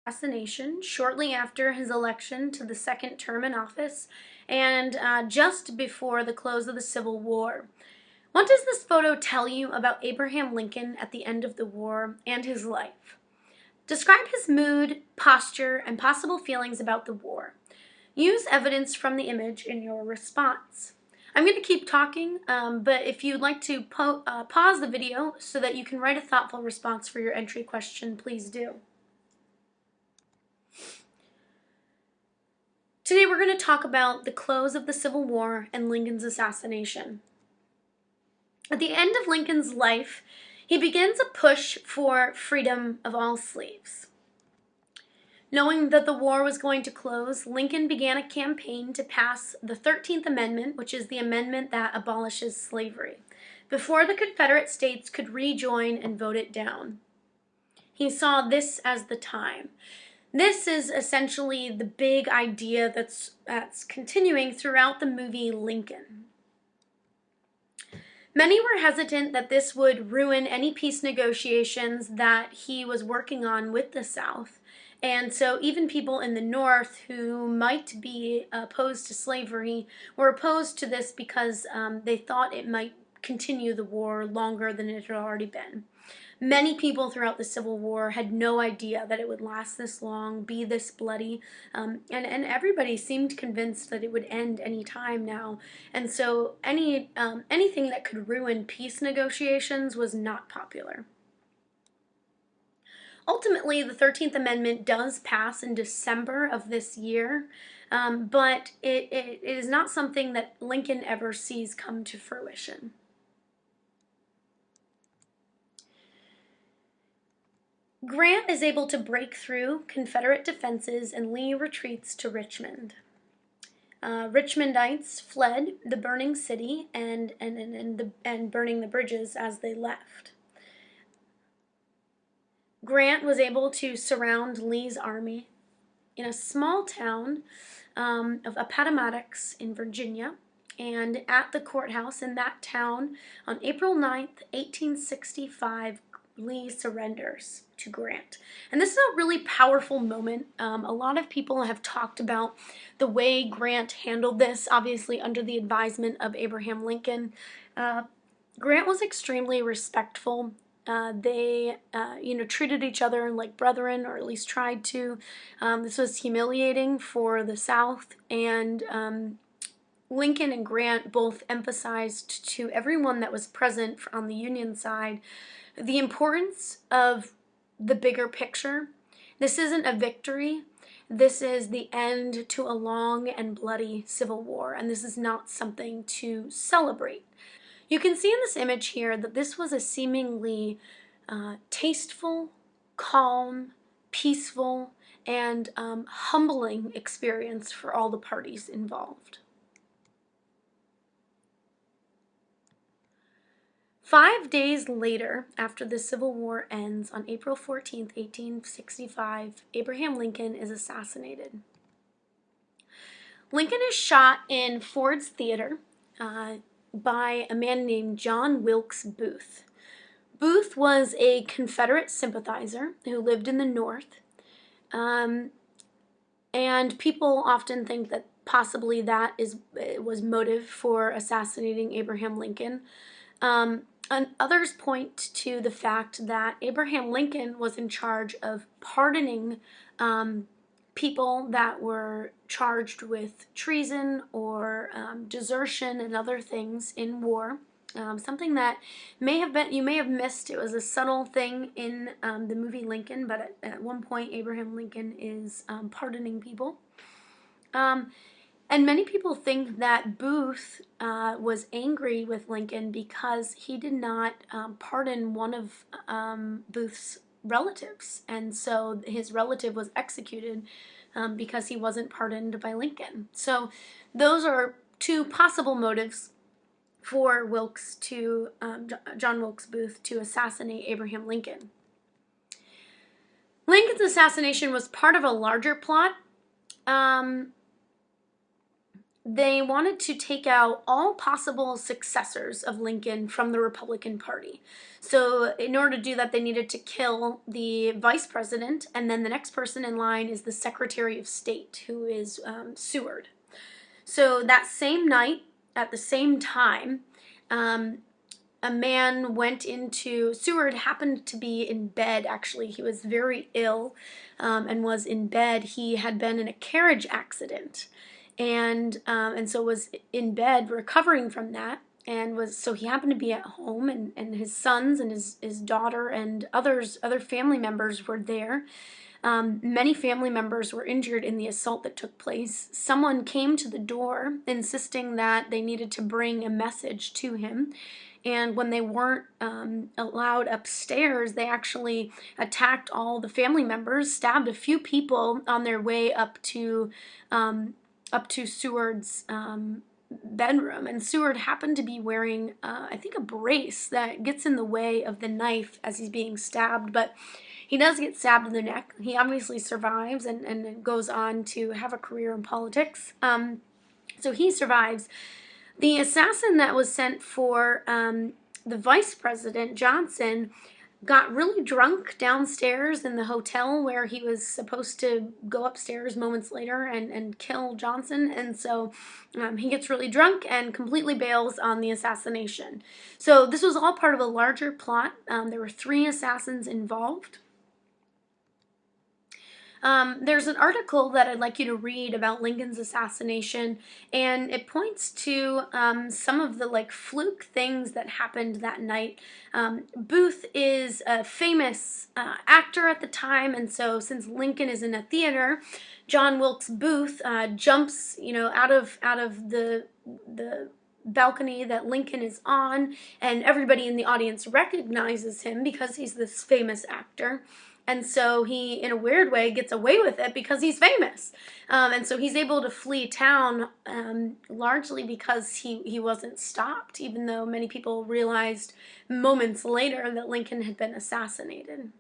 assassination shortly after his election to the second term in office and just before the close of the Civil War. What does this photo tell you about Abraham Lincoln at the end of the war and his life? Describe his mood, posture, and possible feelings about the war. Use evidence from the image in your response. I'm going to keep talking, but if you'd like to pause the video so that you can write a thoughtful response for your entry question, please do. Today we're going to talk about the close of the Civil War and Lincoln's assassination. At the end of Lincoln's life, he begins a push for freedom of all slaves. Knowing that the war was going to close, Lincoln began a campaign to pass the 13th Amendment, which is the amendment that abolishes slavery, before the Confederate States could rejoin and vote it down. He saw this as the time. This is essentially the big idea that's continuing throughout the movie Lincoln. Many were hesitant that this would ruin any peace negotiations that he was working on with the South. And so even people in the North who might be opposed to slavery were opposed to this because they thought it might continue the war longer than it had already been. Many people throughout the Civil War had no idea that it would last this long, be this bloody, and everybody seemed convinced that it would end any time now. And so anything that could ruin peace negotiations was not popular. Ultimately, the 13th Amendment does pass in December of this year, but it is not something that Lincoln ever sees come to fruition. Grant is able to break through Confederate defenses and Lee retreats to Richmond. Richmondites fled the burning city and burning the bridges as they left. Grant was able to surround Lee's army in a small town of Appomattox in Virginia, and at the courthouse in that town on April 9th, 1865, Lee surrenders to Grant. And this is a really powerful moment. A lot of people have talked about the way Grant handled this, obviously under the advisement of Abraham Lincoln. Grant was extremely respectful. They treated each other like brethren, or at least tried to. This was humiliating for the South, and Lincoln and Grant both emphasized to everyone that was present on the Union side the importance of the bigger picture. This isn't a victory. This is the end to a long and bloody civil war, and this is not something to celebrate. You can see in this image here that this was a seemingly tasteful, calm, peaceful, and humbling experience for all the parties involved. 5 days later, after the Civil War ends, on April 14th, 1865, Abraham Lincoln is assassinated. Lincoln is shot in Ford's Theater by a man named John Wilkes Booth. Booth was a Confederate sympathizer who lived in the North, and people often think that possibly that was motive for assassinating Abraham Lincoln. And others point to the fact that Abraham Lincoln was in charge of pardoning people that were charged with treason or desertion and other things in war. Something that you may have missed. It was a subtle thing in the movie Lincoln, but at one point Abraham Lincoln is pardoning people. And many people think that Booth was angry with Lincoln because he did not pardon one of Booth's relatives. And so his relative was executed because he wasn't pardoned by Lincoln. So those are two possible motives for John Wilkes Booth to assassinate Abraham Lincoln. Lincoln's assassination was part of a larger plot. they wanted to take out all possible successors of Lincoln from the Republican Party. So, in order to do that, they needed to kill the vice president, and then the next person in line is the Secretary of State, who is Seward. So, that same night, at the same time, um, a man went into Seward happened to be in bed. Actually, he was very ill, and was in bed. He had been in a carriage accident, and so was in bed recovering from that. And was so he happened to be at home, and his sons and his daughter and other family members were there. Many family members were injured in the assault that took place. Someone came to the door insisting that they needed to bring a message to him. And when they weren't allowed upstairs, they actually attacked all the family members, stabbed a few people on their way up to Seward's bedroom. And Seward happened to be wearing, I think, a brace that gets in the way of the knife as he's being stabbed. But he does get stabbed in the neck. He obviously survives and goes on to have a career in politics. So he survives. The assassin that was sent for the vice president, Johnson, got really drunk downstairs in the hotel where he was supposed to go upstairs moments later and kill Johnson. And so he gets really drunk and completely bails on the assassination. So this was all part of a larger plot. There were 3 assassins involved. There's an article that I'd like you to read about Lincoln's assassination, and it points to some of the fluke things that happened that night. Booth is a famous actor at the time, and so since Lincoln is in a theater, John Wilkes Booth jumps, out of the balcony that Lincoln is on, and everybody in the audience recognizes him because he's this famous actor. And so he, in a weird way, gets away with it because he's famous. And so he's able to flee town largely because he wasn't stopped, even though many people realized moments later that Lincoln had been assassinated.